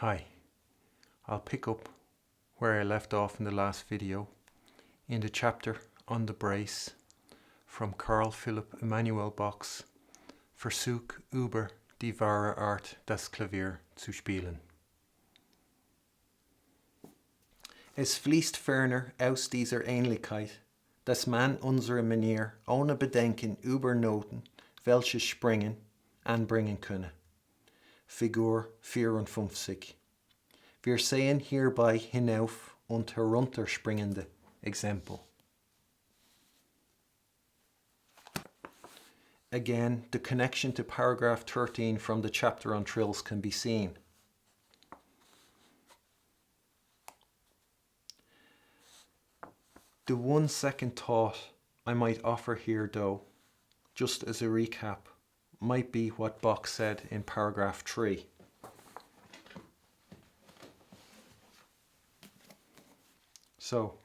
Hi, I'll pick up where I left off in the last video in the chapter on the brace from Carl Philipp Emanuel Bach's Versuch über die wahre Art das Klavier zu spielen. Es fließt ferner aus dieser Ähnlichkeit, dass man unsere Manier ohne Bedenken über Noten, welche springen, anbringen könne. Figur 54. Wir sehen hierbei hinauf und herunterspringende Exempel. Again, the connection to paragraph 13 from the chapter on trills can be seen. The 1 second thought I might offer here, though, just as a recap, might be what Bach said in paragraph 3. So,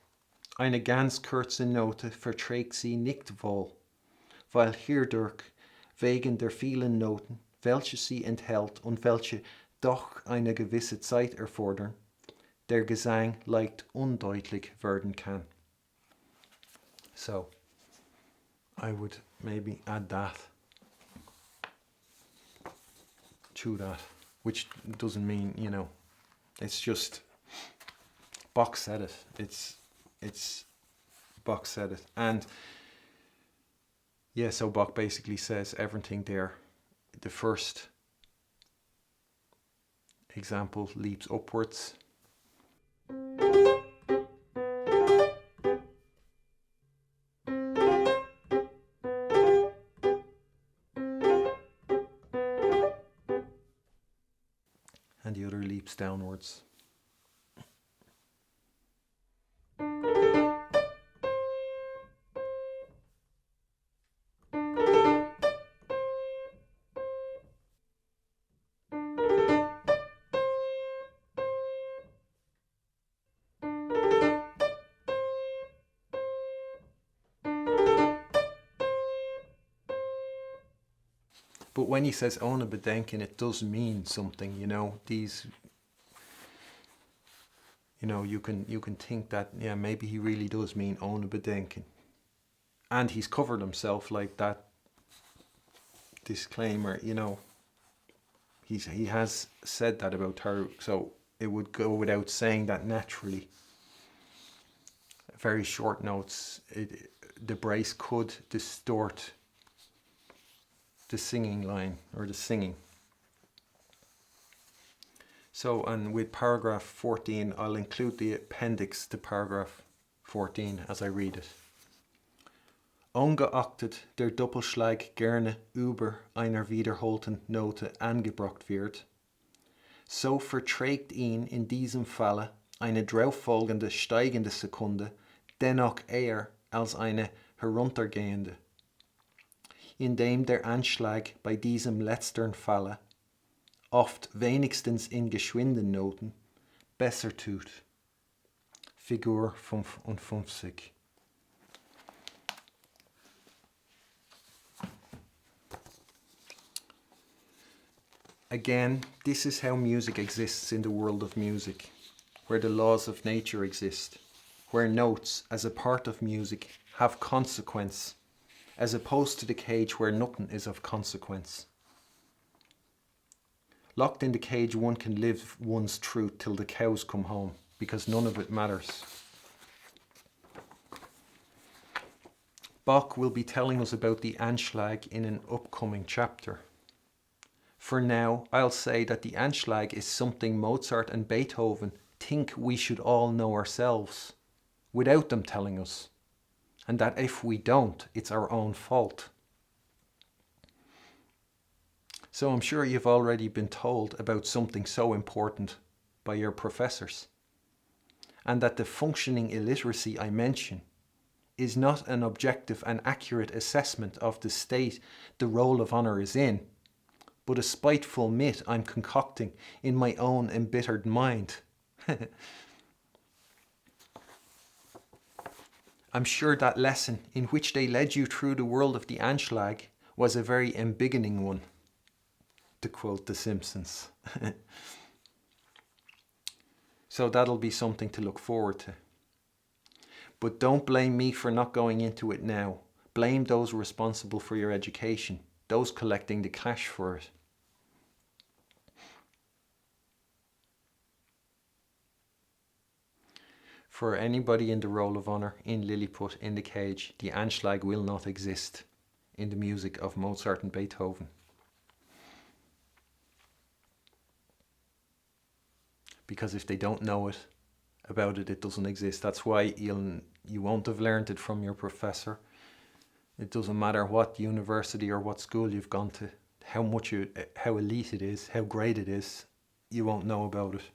eine ganz kurze Note verträgt sie nicht wohl, weil hierdurch wegen der vielen Noten, welche sie enthält und welche doch eine gewisse Zeit erfordern, der Gesang leicht undeutlich werden kann. So, I would maybe add that to that, which doesn't mean, it's just Bach said it. It's Bach said it. And yeah, so Bach basically says everything there. The first example leaps upwards. And the other leaps downwards. But when he says ohne Bedenken, it does mean something, These, you can think that, yeah, maybe he really does mean ohne Bedenken. And he's covered himself like that disclaimer, he has said that about her, so it would go without saying that naturally. Very short notes, the brace could distort the singing line, or the singing. So, and with paragraph 14, I'll include the appendix to paragraph 14 as I read it. Ungeachtet der Doppelschlag gerne über einer wiederholten Note angebracht wird, so verträgt ihn in diesem Falle eine drauffolgende steigende Sekunde dennoch eher als eine heruntergehende, indem der Anschlag bei diesem letzteren Falle, oft wenigstens in geschwinden Noten, besser tut. Figur 55. Again, this is how music exists in the world of music, where the laws of nature exist, where notes, as a part of music, have consequence, as opposed to the cage where nothing is of consequence. Locked in the cage, one can live one's truth till the cows come home, because none of it matters. Bach will be telling us about the Anschlag in an upcoming chapter. For now, I'll say that the Anschlag is something Mozart and Beethoven think we should all know ourselves, without them telling us. And that if we don't, it's our own fault. So I'm sure you've already been told about something so important by your professors, and that the functioning illiteracy I mention is not an objective and accurate assessment of the state the roll of honour is in, but a spiteful myth I'm concocting in my own embittered mind. I'm sure that lesson in which they led you through the world of the Anschlag was a very embiggening one, to quote The Simpsons. So that'll be something to look forward to. But don't blame me for not going into it now. Blame those responsible for your education, those collecting the cash for it. For anybody in the Roll of Honour in Lilliput in the cage, the Anschlag will not exist in the music of Mozart and Beethoven. Because if they don't know it, about it, it doesn't exist. That's why you won't have learned it from your professor. It doesn't matter what university or what school you've gone to, how elite it is, how great it is, you won't know about it.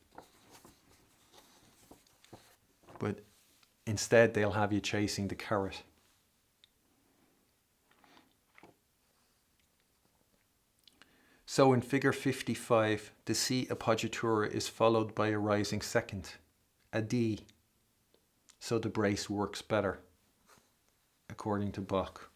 But instead they'll have you chasing the carrot. So in figure 55, the C appoggiatura is followed by a rising second, a D. So the brace works better, according to Bach.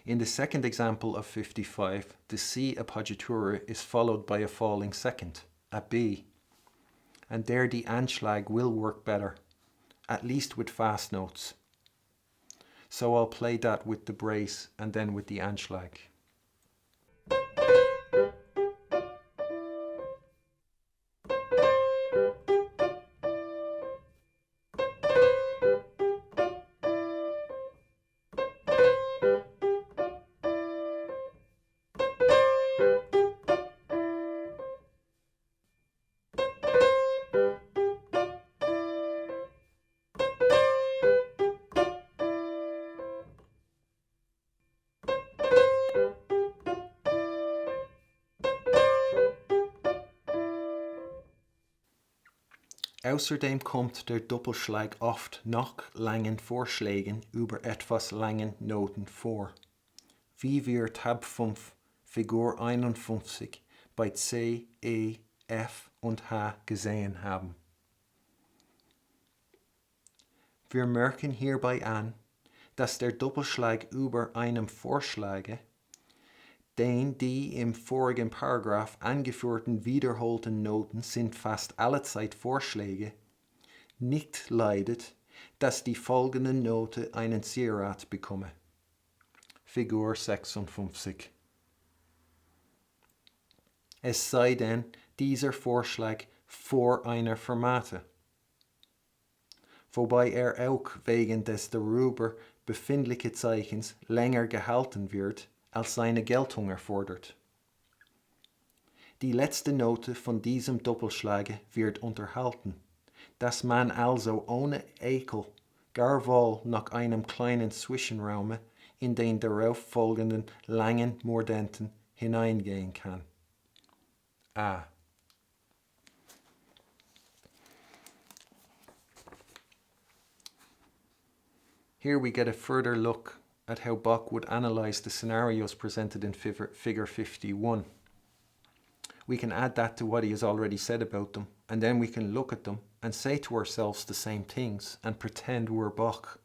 In the second example of 55, the C appoggiatura is followed by a falling second, a B. And there the Anschlag will work better, at least with fast notes. So I'll play that with the brace and then with the Anschlag. Außerdem kommt der Doppelschlag oft nach langen Vorschlägen über etwas langen Noten vor, wie wir Tab 5, Figur 51 bei C, E, F und H gesehen haben. Wir merken hierbei an, dass der Doppelschlag über einem Vorschläge, den die im vorigen Paragraph angeführten wiederholten Noten sind fast allezeit Vorschläge, nicht leidet, dass die folgende Note einen Zierat bekomme. Figur 56. Es sei denn, dieser Vorschlag vor einer Fermate. Wobei auch wegen des darüber befindlichen Zeichens länger gehalten wird, als seine Geltung erfordert. Die letzte Note von diesem Doppelschlage wird unterhalten, dass man also ohne Ekel gar wohl nach einem kleinen Zwischenraume in den darauf folgenden langen Mordenten hineingehen kann. A. Here we get a further look at how Bach would analyze the scenarios presented in figure 51. We can add that to what he has already said about them, and then we can look at them and say to ourselves the same things and pretend we're Bach,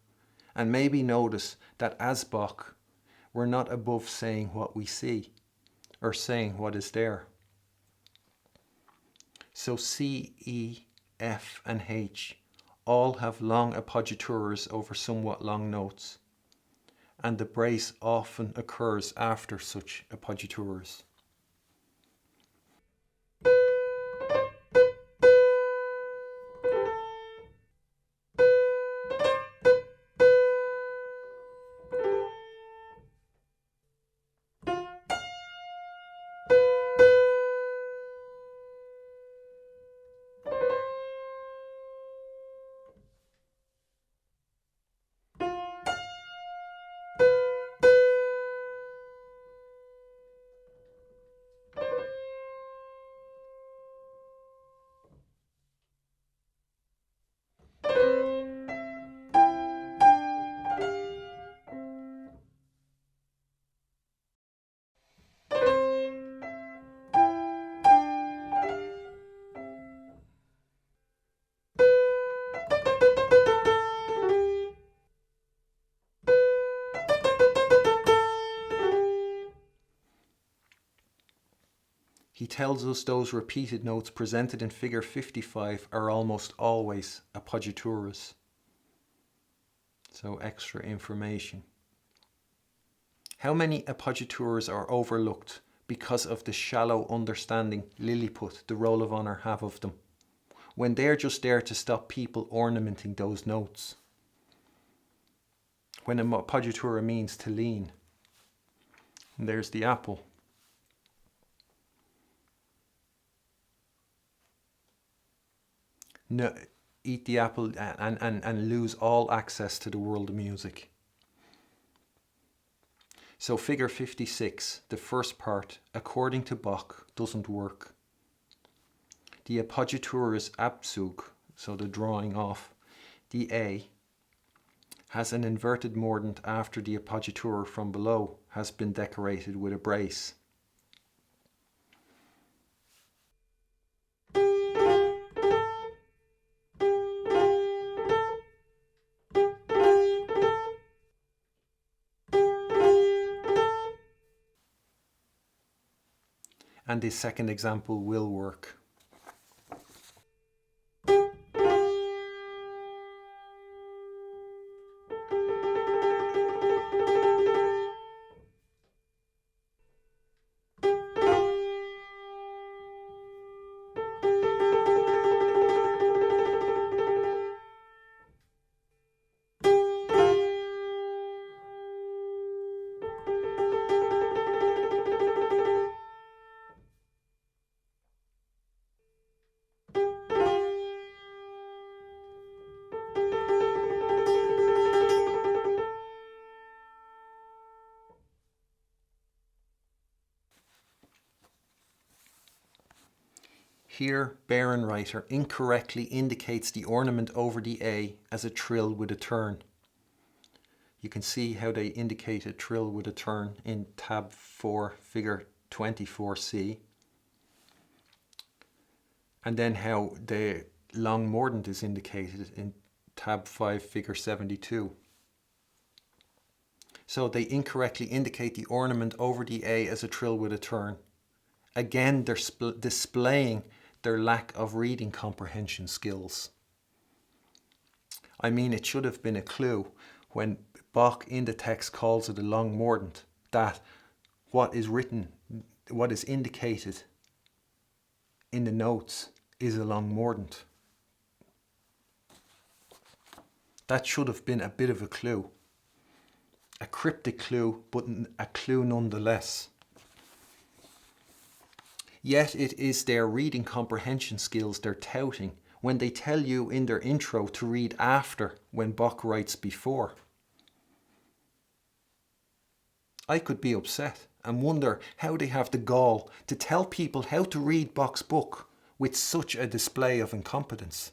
and maybe notice that as Bach, we're not above saying what we see, or saying what is there. So C, E, F and H all have long appoggiaturas over somewhat long notes, and the brace often occurs after such appoggiaturas. He tells us those repeated notes presented in figure 55 are almost always appoggiaturas. So extra information. How many appoggiaturas are overlooked because of the shallow understanding Lilliput, the roll of honour, have of them, when they're just there to stop people ornamenting those notes? When an appoggiatura means to lean. And there's the apple. No, eat the apple and lose all access to the world of music. So figure 56, the first part, according to Bach, doesn't work. The appoggiaturas Abzug, so the drawing off, the A, has an inverted mordant after the appoggiatura from below has been decorated with a brace. And this second example will work. Here, Bärenreiter incorrectly indicates the ornament over the A as a trill with a turn. You can see how they indicate a trill with a turn in tab 4, figure 24C. And then how the long mordant is indicated in tab 5, figure 72. So they incorrectly indicate the ornament over the A as a trill with a turn. Again, they're displaying their lack of reading comprehension skills. I mean, it should have been a clue when Bach in the text calls it a long mordant, that what is written, what is indicated in the notes is a long mordant. That should have been a bit of a clue. A cryptic clue, but a clue nonetheless. Yet it is their reading comprehension skills they're touting when they tell you in their intro to read after when Bach writes before. I could be upset and wonder how they have the gall to tell people how to read Bach's book with such a display of incompetence.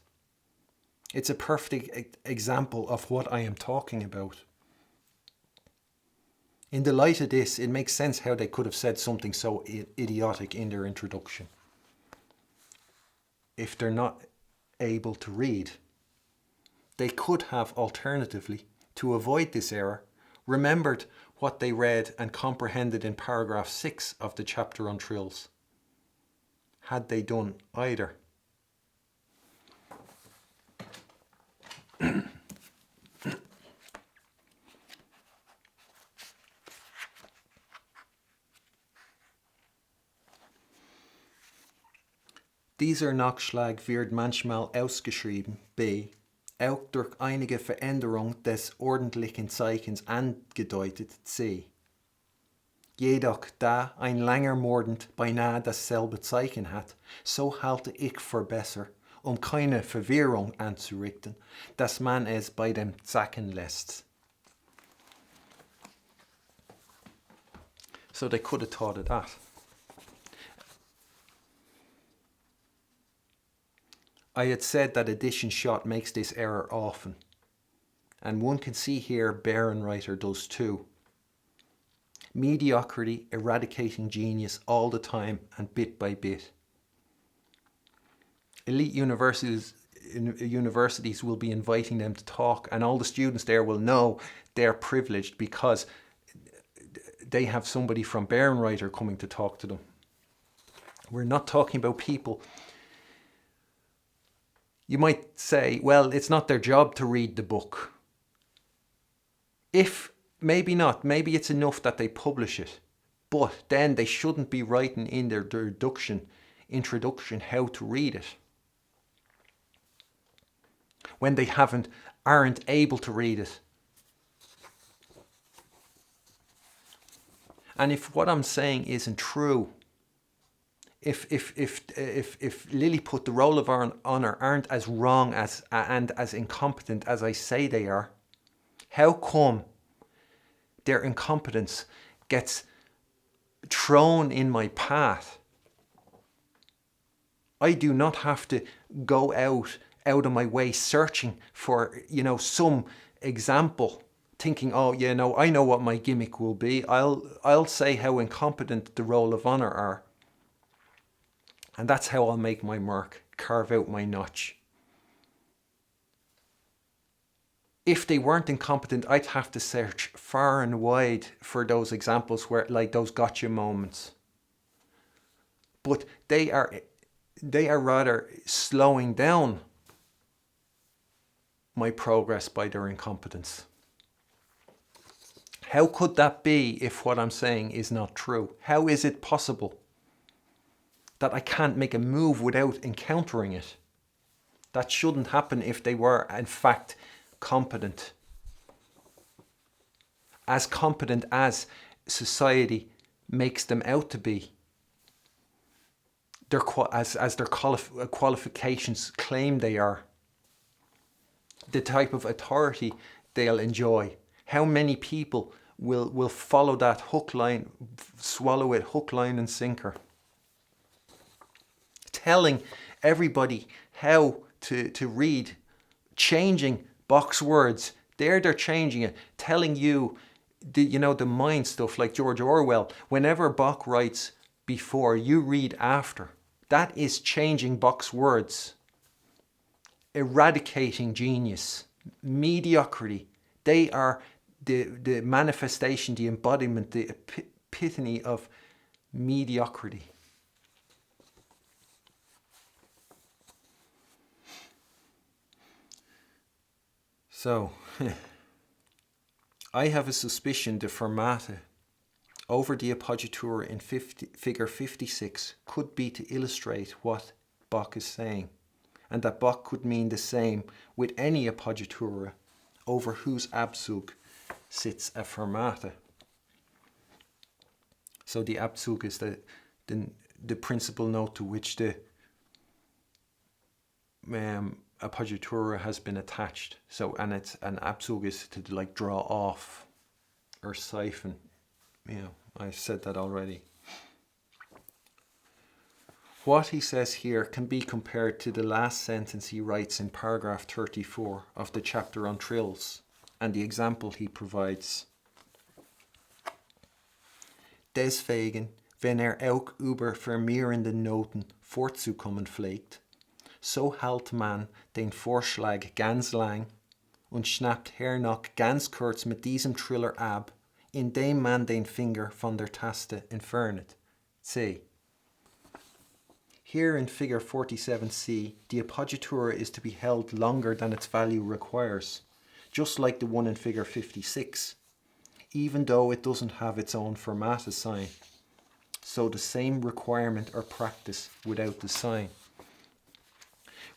It's a perfect example of what I am talking about. In the light of this, it makes sense how they could have said something so idiotic in their introduction. If they're not able to read, they could have alternatively, to avoid this error, remembered what they read and comprehended in paragraph 6 of the chapter on trills. Had they done either? Dieser Nachschlag wird manchmal ausgeschrieben, b. auch durch einige Veränderung des ordentlichen Zeichens angedeutet, c. Jedoch, da ein langer Mordant beinahe dasselbe Zeichen hat, so halte ich für besser, keine Verwirrung anzurichten, dass man es bei dem Zacken lässt. So they could have thought of that. I had said that edition shot makes this error often, and one can see here Bärenreiter does too. Mediocrity eradicating genius all the time and bit by bit. Elite universities will be inviting them to talk, and all the students there will know they're privileged because they have somebody from Bärenreiter coming to talk to them. We're not talking about people. You might say, well, it's not their job to read the book. If, maybe not, maybe it's enough that they publish it. But then they shouldn't be writing in their introduction how to read it, when they aren't able to read it. And if what I'm saying isn't true, if Lilliput, the roll of honour, aren't as wrong and as incompetent as I say they are, how come their incompetence gets thrown in my path? I do not have to go out of my way searching for, some example, thinking, oh, I know what my gimmick will be. I'll say how incompetent the roll of honour are. And that's how I'll make my mark, carve out my notch. If they weren't incompetent, I'd have to search far and wide for those examples where, like those gotcha moments. But they are rather slowing down my progress by their incompetence. How could that be if what I'm saying is not true? How is it possible that I can't make a move without encountering it? That shouldn't happen if they were, in fact, competent. As competent as society makes them out to be. As their qualifications claim they are. The type of authority they'll enjoy. How many people will follow that swallow it hook, line and sinker? Telling everybody how to read, changing Bach's words. They're changing it. Telling you, the mind stuff like George Orwell. Whenever Bach writes before, you read after. That is changing Bach's words. Eradicating genius. Mediocrity. They are the manifestation, the embodiment, the epitome of mediocrity. So, I have a suspicion the fermata over the appoggiatura in figure 56 could be to illustrate what Bach is saying, and that Bach could mean the same with any appoggiatura over whose Abzug sits a fermata. So the Abzug is the principal note to which the appoggiatura has been attached. So, and an Abzug is to like draw off or siphon. I've said that already. What he says here can be compared to the last sentence he writes in paragraph 34 of the chapter on trills, and the example he provides. Deswegen, wenn auch über vermehrende Noten fortzukommen pflegt, so halt man den Vorschlag ganz lang und schnappt hernach ganz kurz mit diesem Triller ab, indem man den Finger von der Taste entfernet. C. Here in figure 47C, the appoggiatura is to be held longer than its value requires, just like the one in figure 56, even though it doesn't have its own fermata sign. So the same requirement or practice without the sign.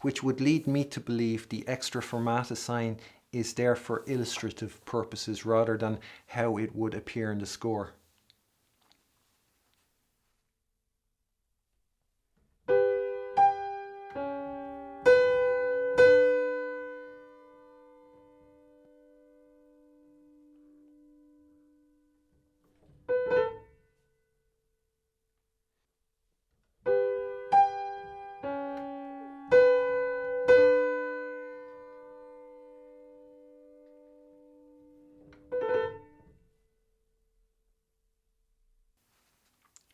Which would lead me to believe the extra fermata sign is there for illustrative purposes rather than how it would appear in the score.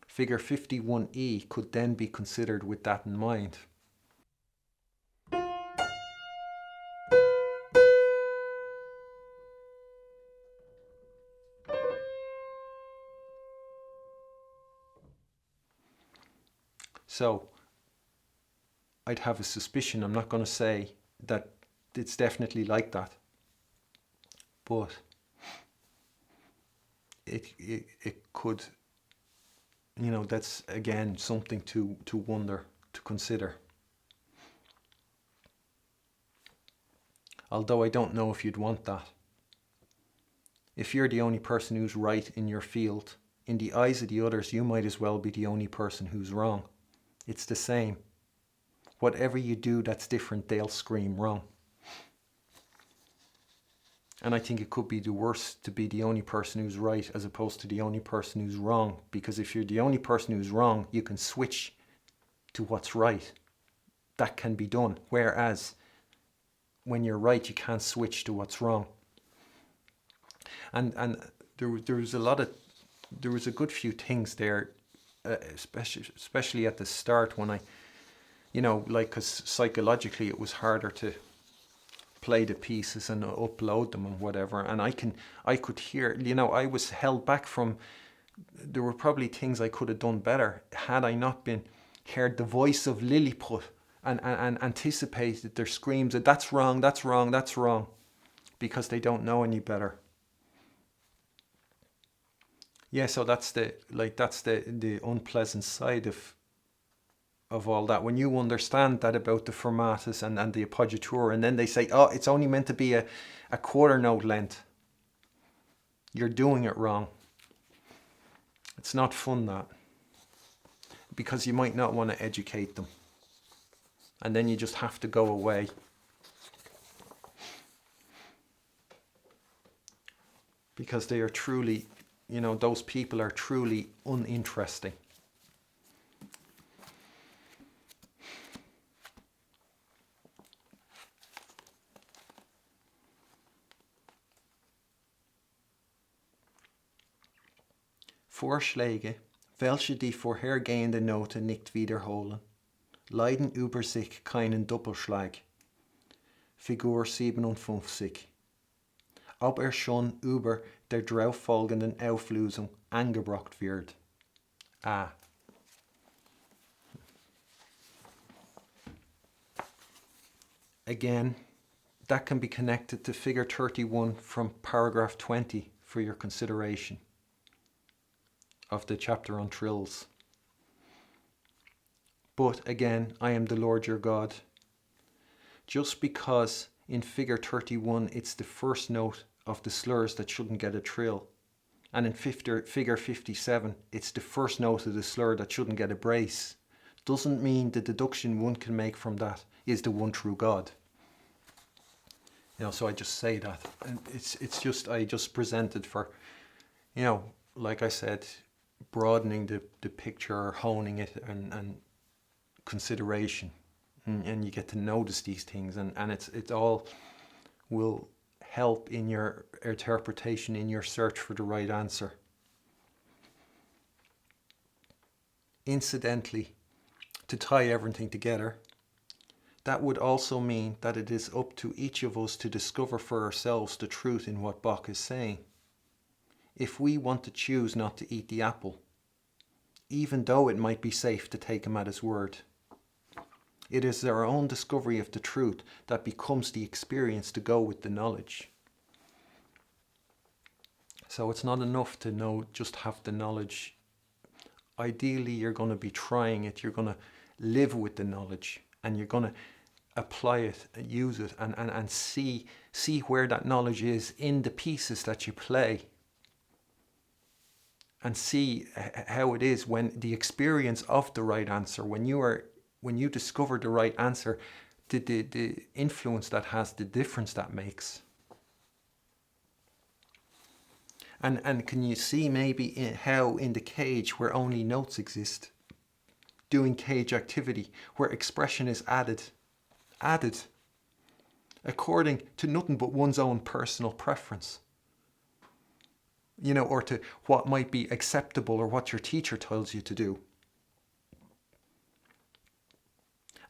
Figure 51E could then be considered with that in mind. So I'd have a suspicion. I'm not going to say that it's definitely like that, but it could, that's again something to wonder, to consider. Although I don't know if you'd want that. If you're the only person who's right in your field, in the eyes of the others, you might as well be the only person who's wrong. It's the same. Whatever you do that's different, they'll scream wrong. And I think it could be the worst to be the only person who's right as opposed to the only person who's wrong. Because if you're the only person who's wrong, you can switch to what's right. That can be done. Whereas when you're right, you can't switch to what's wrong. And there was a good few things there, especially at the start when I, because psychologically it was harder to play the pieces and upload them and whatever. And I could hear, I was held back from, there were probably things I could have done better had I not been heard the voice of Lilliput and anticipated their screams that that's wrong, that's wrong, that's wrong, because they don't know any better. Yeah, so that's the unpleasant side of all that. When you understand that about the fermatas and the appoggiatura, and then they say, oh, it's only meant to be a quarter note length. You're doing it wrong. It's not fun, that. Because you might not want to educate them. And then you just have to go away. Because they are truly, those people are truly uninteresting. Vorschläge, welche die vorhergehende Note nicht wiederholen, leiden über sich keinen Doppelschlag. Figur 57. Ob schon über der darauffolgenden Auflösung angebracht wird. A. Again, that can be connected to figure 31 from paragraph 20 for your consideration of the chapter on trills. But again, I am the Lord your God. Just because in figure 31 it's the first note of the slurs that shouldn't get a trill, and in figure 57 it's the first note of the slur that shouldn't get a brace, doesn't mean the deduction one can make from that is the one true God. So I just say that, and it's just, I just presented for, like I said, broadening the picture, or honing it, and consideration, and you get to notice these things, and it all will help in your interpretation, in your search for the right answer. Incidentally, to tie everything together, that would also mean that it is up to each of us to discover for ourselves the truth in what Bach is saying. If we want to choose not to eat the apple, even though it might be safe to take him at his word, it is our own discovery of the truth that becomes the experience to go with the knowledge. So it's not enough to know, just have the knowledge. Ideally, you're going to be trying it, you're going to live with the knowledge, and you're going to apply it, use it, and see where that knowledge is in the pieces that you play. And see how it is when the experience of the right answer, when you discover the right answer, the influence that has, the difference that makes. And can you see maybe how in the cage where only notes exist, doing cage activity, where expression is added according to nothing but one's own personal preference, or to what might be acceptable or what your teacher tells you to do.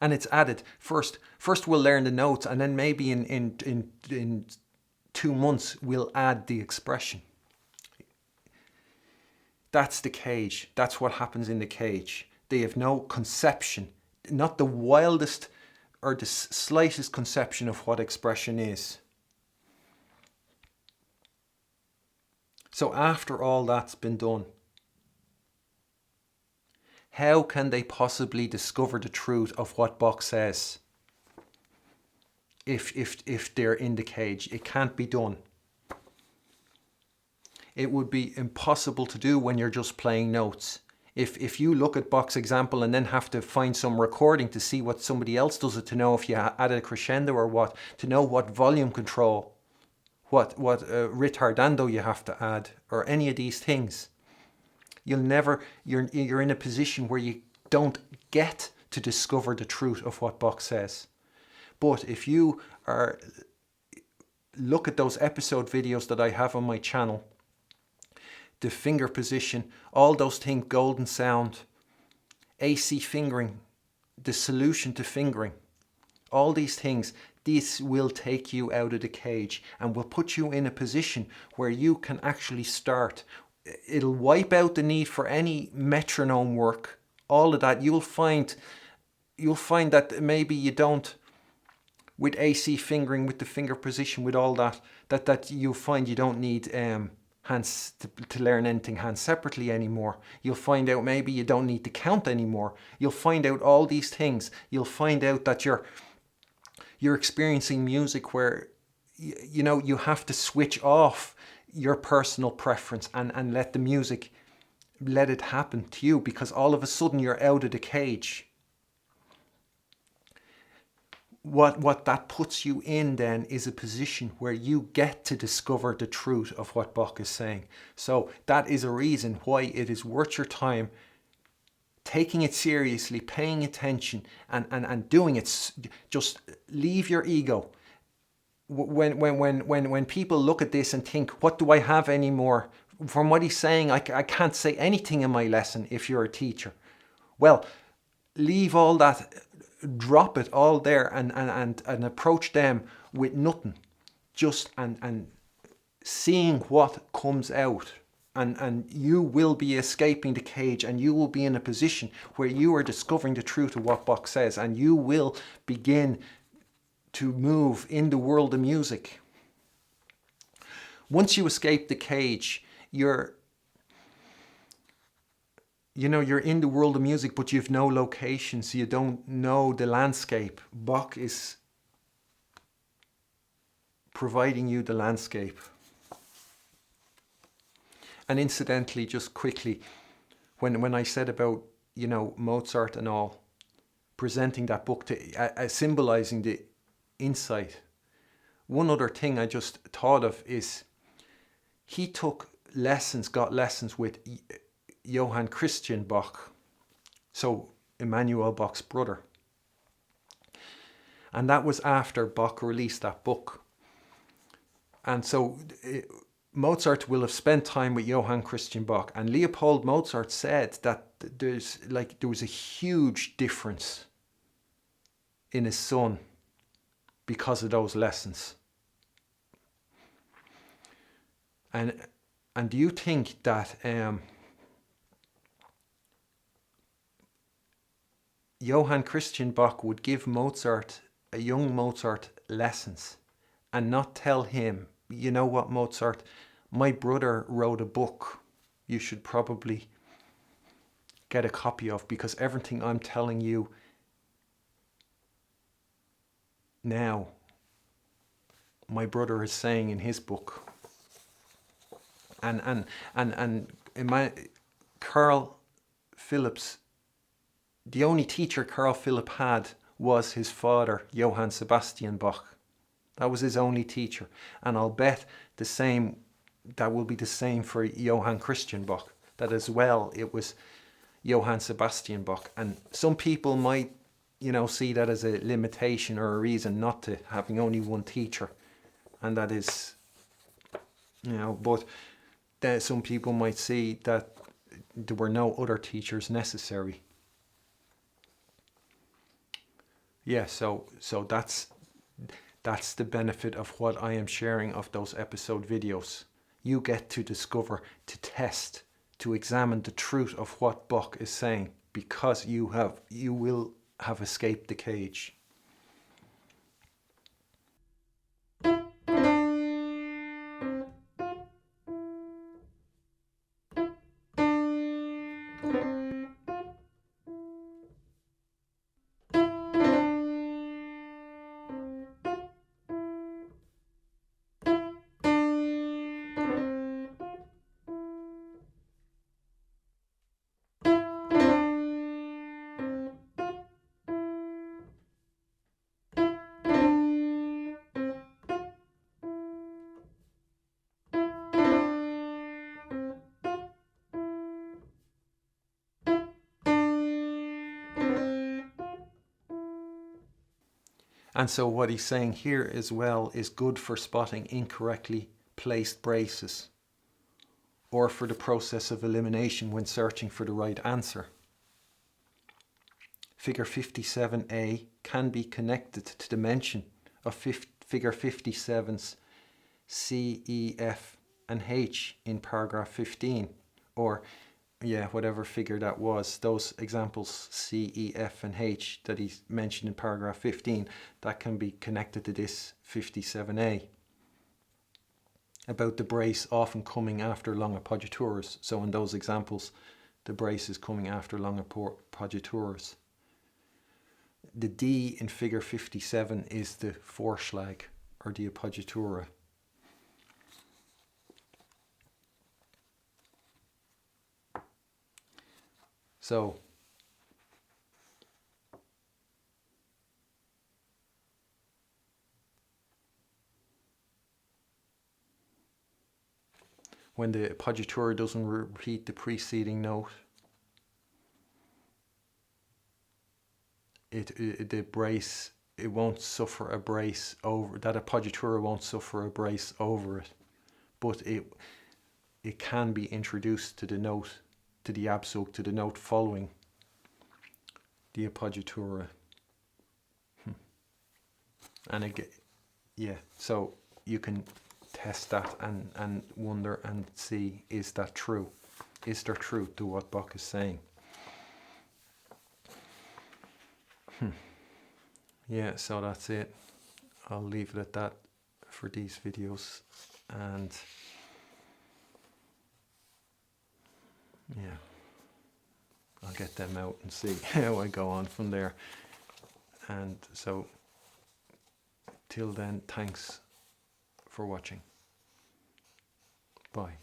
And it's added first we'll learn the notes, and then maybe in 2 months we'll add the expression. That's the cage. That's what happens in the cage. They have no conception, not the wildest or the slightest conception of what expression is. So after all that's been done, how can they possibly discover the truth of what Bach says? If they're in the cage, it can't be done. It would be impossible to do when you're just playing notes. If you look at Bach's example and then have to find some recording to see what somebody else does it, to know if you added a crescendo or what, to know what volume control, what ritardando you have to add, or any of these things, you're in a position where you don't get to discover the truth of what Bach says. But if you look at those episode videos that I have on my channel, the finger position, all those things, golden sound, AC fingering, the solution to fingering, all these things, this will take you out of the cage and will put you in a position where you can actually start. It'll wipe out the need for any metronome work, all of that. You'll find that maybe you don't, with AC fingering, with the finger position, with all that you'll find you don't need hands to learn anything hands separately anymore. You'll find out maybe you don't need to count anymore. You'll find out all these things. You'll find out that you're experiencing music where you have to switch off your personal preference and let the music, let it happen to you, because all of a sudden you're out of the cage. What that puts you in then is a position where you get to discover the truth of what Bach is saying. So that is a reason why it is worth your time taking it seriously, paying attention and doing it. Just leave your ego. When people look at this and think, what do I have anymore? From what he's saying, I can't say anything in my lesson if you're a teacher. Well, leave all that, drop it all there and approach them with nothing. Just and seeing what comes out. And you will be escaping the cage, and you will be in a position where you are discovering the truth of what Bach says, and you will begin to move in the world of music. Once you escape the cage, you're in the world of music, but you've no location, so you don't know the landscape. Bach is providing you the landscape. And incidentally, just quickly, when I said about, Mozart and all, presenting that book to symbolizing the insight, one other thing I just thought of is he got lessons with Johann Christian Bach, so Emanuel Bach's brother. And that was after Bach released that book. And so Mozart will have spent time with Johann Christian Bach, and Leopold Mozart said that there was a huge difference in his son because of those lessons. And do you think that Johann Christian Bach would give a young Mozart, lessons and not tell him, you know what, Mozart, my brother wrote a book you should probably get a copy of, because everything I'm telling you now, my brother is saying in his book. And Carl Philip's, the only teacher Carl Philipp had was his father, Johann Sebastian Bach. That was his only teacher. And I'll bet that will be the same for Johann Christian Bach, that as well it was Johann Sebastian Bach. And some people might, see that as a limitation or a reason not to having only one teacher. And that is, but some people might see that there were no other teachers necessary. Yeah, so that's the benefit of what I am sharing of those episode videos. You get to discover, to test, to examine the truth of what Bach is saying, because you will have escaped the cage. And so what he's saying here as well is good for spotting incorrectly placed braces, or for the process of elimination when searching for the right answer. Figure 57a can be connected to the mention of figure 57's C, E, F and H in paragraph 15, or whatever figure that was, those examples C, E, F and H that he mentioned in paragraph 15, that can be connected to this 57a about the brace often coming after long appoggiaturas. So in those examples, the brace is coming after long appoggiaturas. The D in figure 57 is the Vorschlag, or the appoggiatura. So when the appoggiatura doesn't repeat the preceding note, the brace, it won't suffer a brace over, that appoggiatura won't suffer a brace over it, but it can be introduced to the note, to the Abzug, to the note following the appoggiatura. And again, so you can test that and wonder and see, is that true? Is there truth to what Bach is saying? Yeah, so that's it. I'll leave it at that for these videos, and I'll get them out and see how I go on from there. And so till then, thanks for watching. Bye.